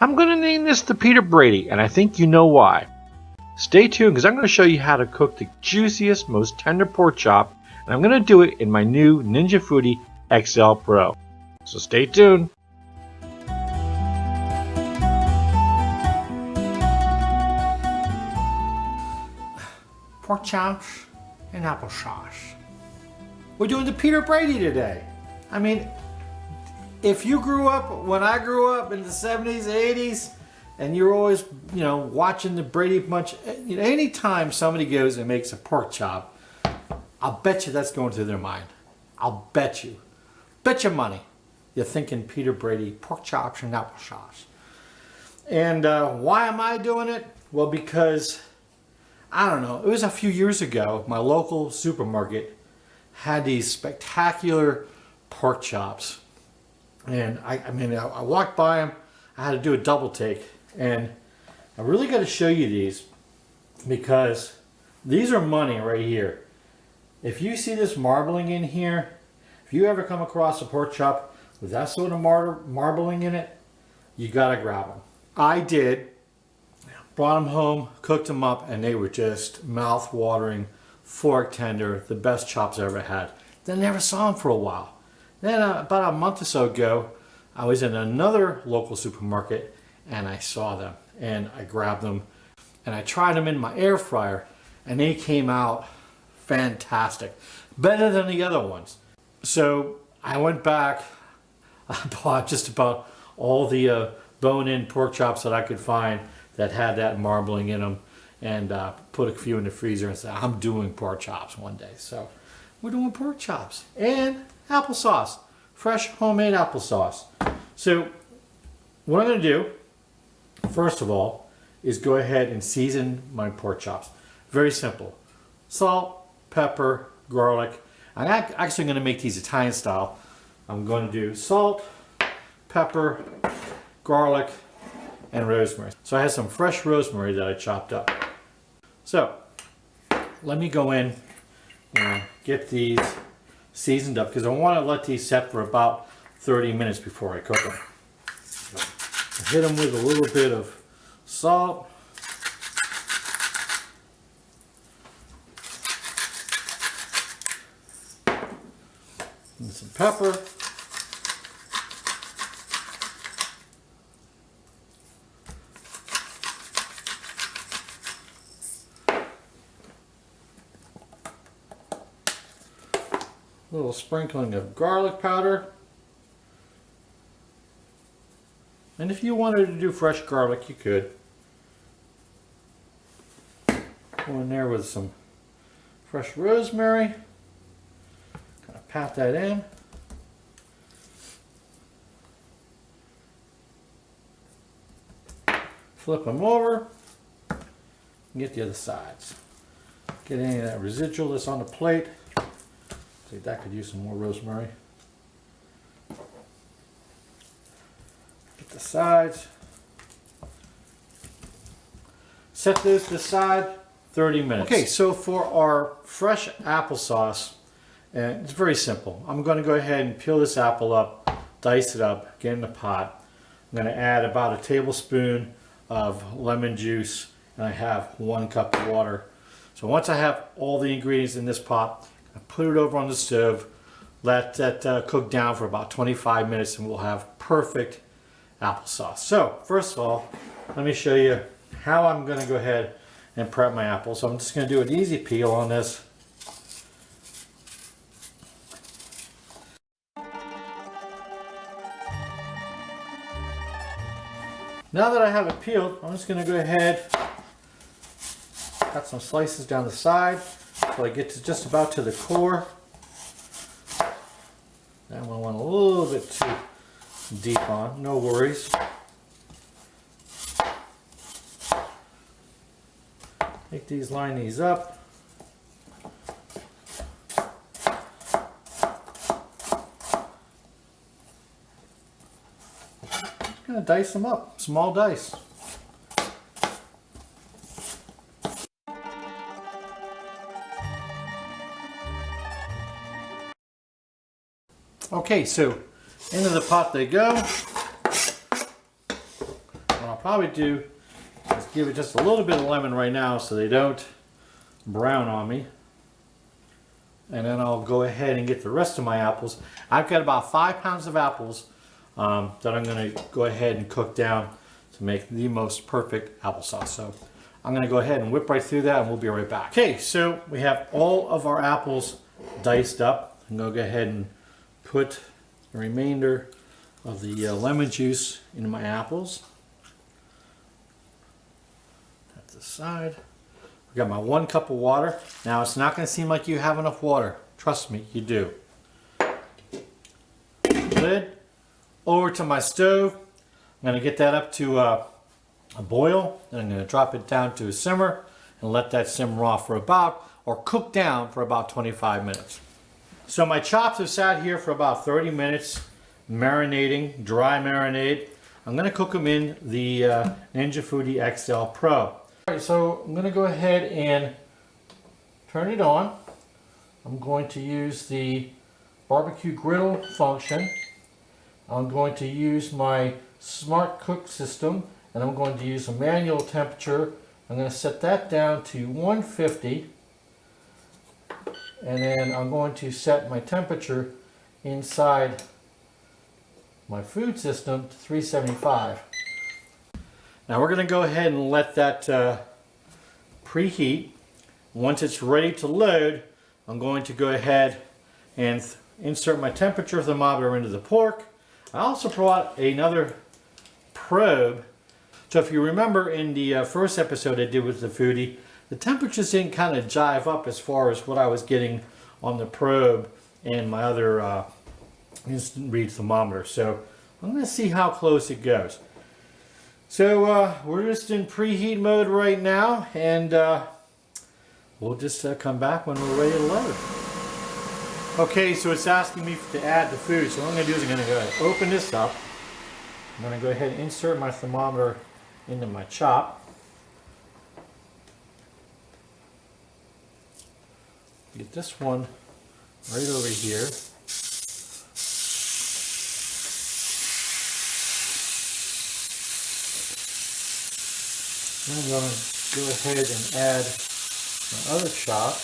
I'm going to name this the Peter Brady, and I think you know why. Stay tuned because I'm going to show you how to cook the juiciest, most tender pork chop, and I'm going to do it in my new Ninja Foodi XL Pro. So stay tuned. Pork chops and applesauce. We're doing the Peter Brady today. I mean, if you grew up when I grew up in the 70s, 80s, and you're always, watching the Brady Bunch, anytime somebody goes and makes a pork chop, I'll bet you that's going through their mind. I'll bet you. Bet your money. You're thinking Peter Brady, pork chops and applesauce. And why am I doing it? Well, because, I don't know, it was a few years ago, my local supermarket had these spectacular pork chops. And I walked by them, I had to do a double take. And I really got to show you these because these are money right here. If you see this marbling in here, if you ever come across a pork chop with that sort of marbling in it, you got to grab them. I did. Brought them home, cooked them up, and they were just mouth-watering, fork tender, the best chops I ever had. Then never saw them for a while. Then about a month or so ago, I was in another local supermarket and I saw them and I grabbed them and I tried them in my air fryer and they came out fantastic. Better than the other ones. So I went back, I bought just about all the bone-in pork chops that I could find that had that marbling in them and put a few in the freezer and said, I'm doing pork chops one day. So we're doing pork chops and applesauce, fresh homemade applesauce. So what I'm going to do, first of all, is go ahead and season my pork chops. Very simple. Salt, pepper, garlic. I'm actually going to make these Italian style. I'm going to do salt, pepper, garlic, and rosemary. So I have some fresh rosemary that I chopped up. So let me go in and get these seasoned up because I want to let these set for about 30 minutes before I cook them. I hit them with a little bit of salt. And some pepper. A little sprinkling of garlic powder. And if you wanted to do fresh garlic, you could. Go in there with some fresh rosemary. Kind of pat that in. Flip them over. And get the other sides. Get any of that residual that's on the plate. See, that could use some more rosemary. Get the sides. Set those to the side, 30 minutes. Okay, so for our fresh applesauce, it's very simple. I'm going to go ahead and peel this apple up, dice it up, get in the pot. I'm going to add about a tablespoon of lemon juice, and I have 1 cup of water. So once I have all the ingredients in this pot, I put it over on the stove, let that cook down for about 25 minutes and we'll have perfect applesauce. So first of all, let me show you how I'm going to go ahead and prep my apples. So I'm just going to do an easy peel on this. Now that I have it peeled, I'm just going to go ahead, cut some slices down the side. So I get to just about to the core. That one went a little bit too deep on, no worries. Take these, line these up. Just gonna dice them up, small dice. Okay, so into the pot they go. probably do is give it just a little bit of lemon right now so they don't brown on me. And then I'll go ahead and get the rest of my apples. I've got about 5 pounds of apples that I'm going to go ahead and cook down to make the most perfect applesauce. So I'm going to go ahead and whip right through that and we'll be right back. Okay, so we have all of our apples diced up. I'm going to go ahead and put the remainder of the lemon juice into my apples. At the side. I've got my 1 cup of water. Now it's not going to seem like you have enough water. Trust me, you do. Lid over to my stove. I'm going to get that up to a boil. Then I'm going to drop it down to a simmer and let that simmer off for about, or cook down for about 25 minutes. So my chops have sat here for about 30 minutes, marinating, dry marinade. I'm going to cook them in the Ninja Foodi XL Pro. Alright, so I'm going to go ahead and turn it on. I'm going to use the barbecue griddle function. I'm going to use my smart cook system, and I'm going to use a manual temperature. I'm going to set that down to 150, and then I'm going to set my temperature inside my food system to 375. Now we're going to go ahead and let that preheat. Once it's ready to load, I'm going to go ahead and insert my temperature thermometer into the pork. I also brought another probe. So if you remember in the first episode I did with the Foodie, the temperatures didn't kind of jive up as far as what I was getting on the probe and my other instant read thermometer. So I'm going to see how close it goes. So we're just in preheat mode right now, and we'll just come back when we're ready to load. Okay, so it's asking me to add the food. So what I'm going to do is I'm going to go ahead and open this up. I'm going to go ahead and insert my thermometer into my chop. Get this one right over here. I'm going to go ahead and add my other chop.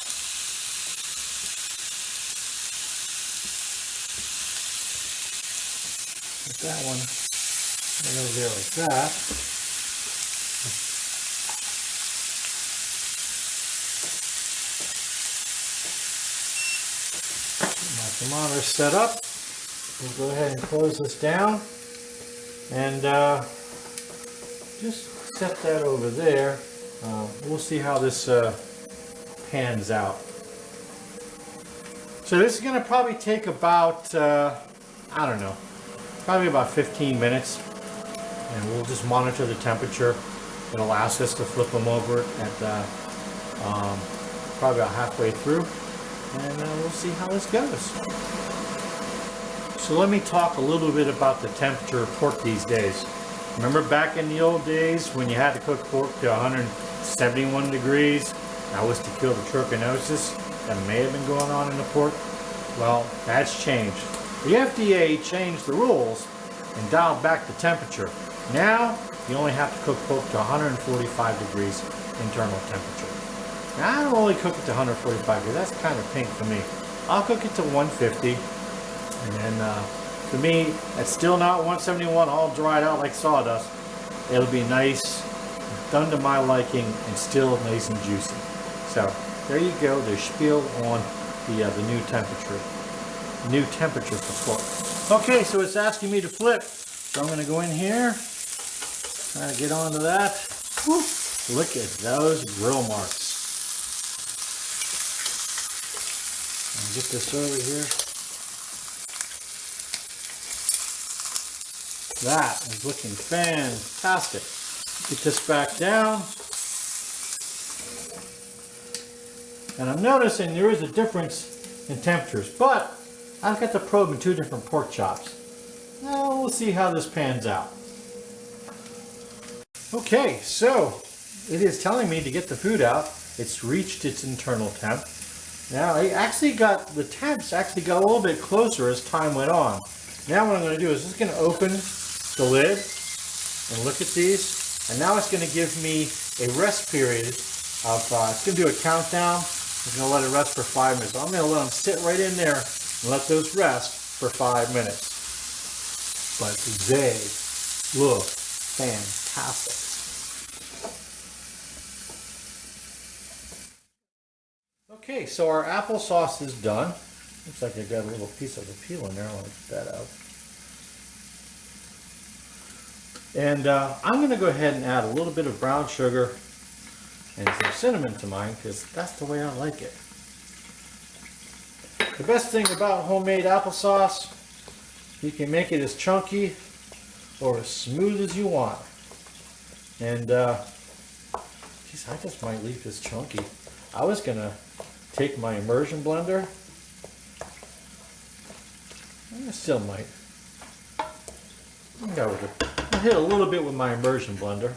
Put that one right over there like that. Get my thermometer set up. We'll go ahead and close this down and just set that over there. We'll see how this pans out. So this is going to probably take about, I don't know, probably about 15 minutes. And we'll just monitor the temperature. It'll ask us to flip them over at probably about halfway through. And we'll see how this goes. So let me talk a little bit about the temperature of pork these days. Remember back in the old days when you had to cook pork to 171 degrees? That was to kill the trichinosis that may have been going on in the pork. Well, that's changed. The FDA changed the rules and dialed back the temperature. Now, you only have to cook pork to 145 degrees internal temperature. Now, I don't really cook it to 145 degrees. That's kind of pink for me. I'll cook it to 150. And then, for me, it's still not 171, all dried out like sawdust. It'll be nice, done to my liking, and still nice and juicy. So there you go, the spiel on the new temperature. New temperature for pork. Okay, so it's asking me to flip. So I'm going to go in here, try to get onto that. Whew, look at those grill marks. And get this over here. That is looking fantastic. Get this back down. And I'm noticing there is a difference in temperatures, but I've got the probe in 2 different pork chops. Now we'll see how this pans out. Okay, so it is telling me to get the food out. It's reached its internal temp. Now the temps actually got a little bit closer as time went on. Now what I'm going to do is just going to open the lid, And look at these. And now it's going to give me a rest period of, it's going to do a countdown. It's going to let it rest for 5 minutes. So I'm going to let them sit right in there and let those rest for 5 minutes. But they look fantastic. Okay, so our applesauce is done. Looks like I got a little piece of the peel in there. I'll get that out. And I'm going to go ahead and add a little bit of brown sugar and some cinnamon to mine because that's the way I like it. The best thing about homemade applesauce, you can make it as chunky or as smooth as you want. And geez, I just might leave this chunky. I was going to take my immersion blender. I still might. I'll hit a little bit with my immersion blender.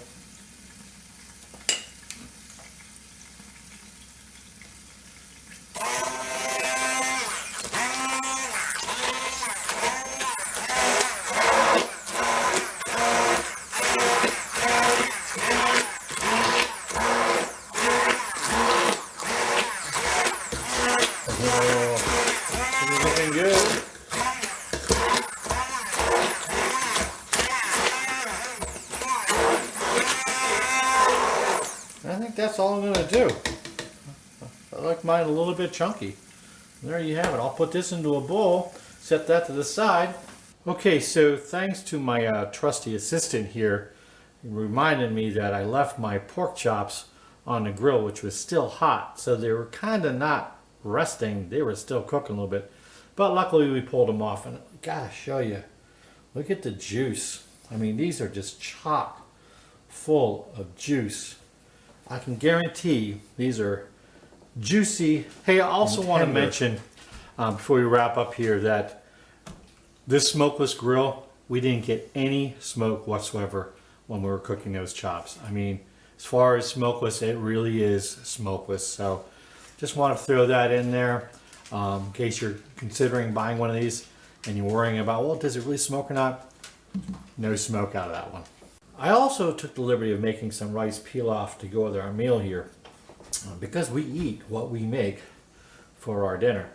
Looking good. I think that's all I'm going to do. I like mine a little bit chunky. There you have it. I'll put this into a bowl, set that to the side. Okay, so thanks to my trusty assistant here, he reminded me that I left my pork chops on the grill, which was still hot. So they were kind of not resting. They were still cooking a little bit. But luckily we pulled them off. And I gotta show you, look at the juice. I mean, these are just chock full of juice. I can guarantee these are juicy. Hey, I also want to mention before we wrap up here that this smokeless grill, we didn't get any smoke whatsoever when we were cooking those chops. I mean, as far as smokeless, it really is smokeless. So just want to throw that in there in case you're considering buying one of these and you're worrying about, well, does it really smoke or not? No smoke out of that one. I also took the liberty of making some rice pilaf to go with our meal here because we eat what we make for our dinner.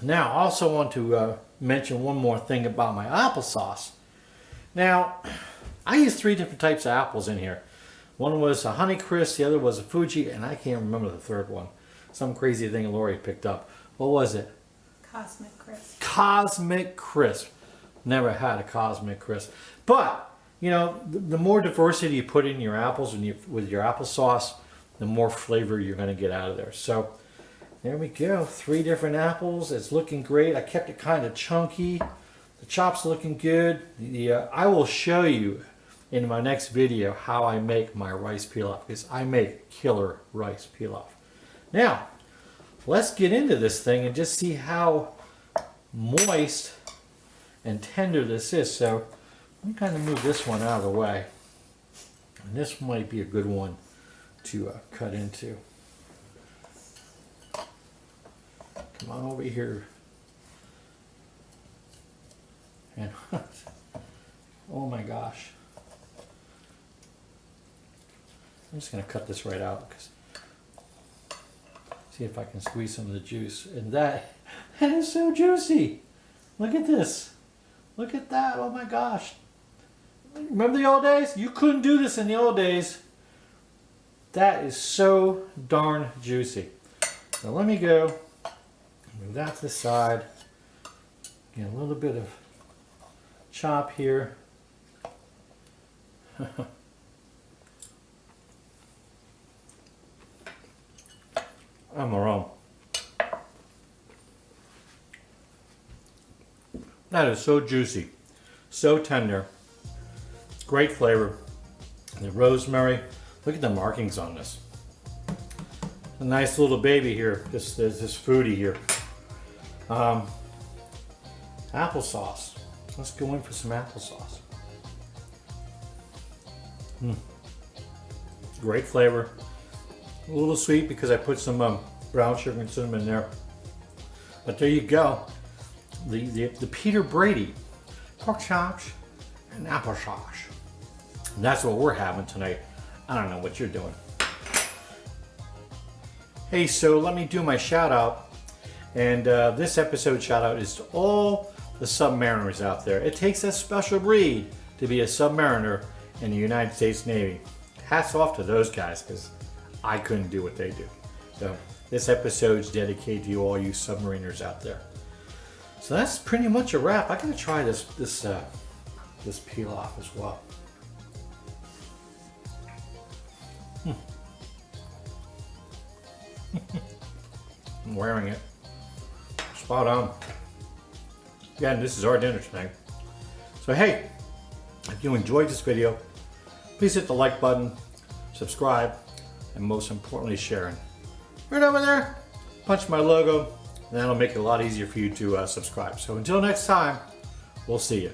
Now, I also want to mention one more thing about my applesauce. Now, I used 3 different types of apples in here. One was a Honeycrisp, the other was a Fuji, and I can't remember the third one. Some crazy thing Lori picked up. What was it? Cosmic Crisp. Cosmic Crisp. Never had a Cosmic Crisp. But, you know, the more diversity you put in your apples and with your applesauce, the more flavor you're going to get out of there. So, there we go. 3 different apples. It's looking great. I kept it kind of chunky. The chop's looking good. I will show you in my next video how I make my rice pilaf because I make killer rice pilaf. Now, let's get into this thing and just see how moist and tender this is. So, let me kind of move this one out of the way. And this might be a good one to cut into. Come on over here. And oh my gosh. I'm just going to cut this right out because see if I can squeeze some of the juice. And that is so juicy. Look at this. Look at that. Oh my gosh. Remember the old days? You couldn't do this in the old days. That is so darn juicy. So let me go. Move that to the side. Get a little bit of chop here. I'm wrong. That is so juicy, so tender, great flavor. The rosemary, look at the markings on this. A nice little baby here, this foodie here. Applesauce. Let's go in for some applesauce. Great flavor. A little sweet because I put some brown sugar and cinnamon in there. But there you go. The Peter Brady pork chops and applesauce. And that's what we're having tonight. I don't know what you're doing. Hey, so let me do my shout out. And this episode shout out is to all the submariners out there. It takes a special breed to be a submariner in the United States Navy. Hats off to those guys, because I couldn't do what they do. So this episode is dedicated to all you submariners out there. So that's pretty much a wrap. I'm gonna try this peel off as well. I'm wearing it. Spot on. Again, this is our dinner tonight. So hey, if you enjoyed this video, please hit the like button, subscribe, and most importantly, share it. Right over there, punch my logo, and that'll make it a lot easier for you to subscribe. So until next time, we'll see you.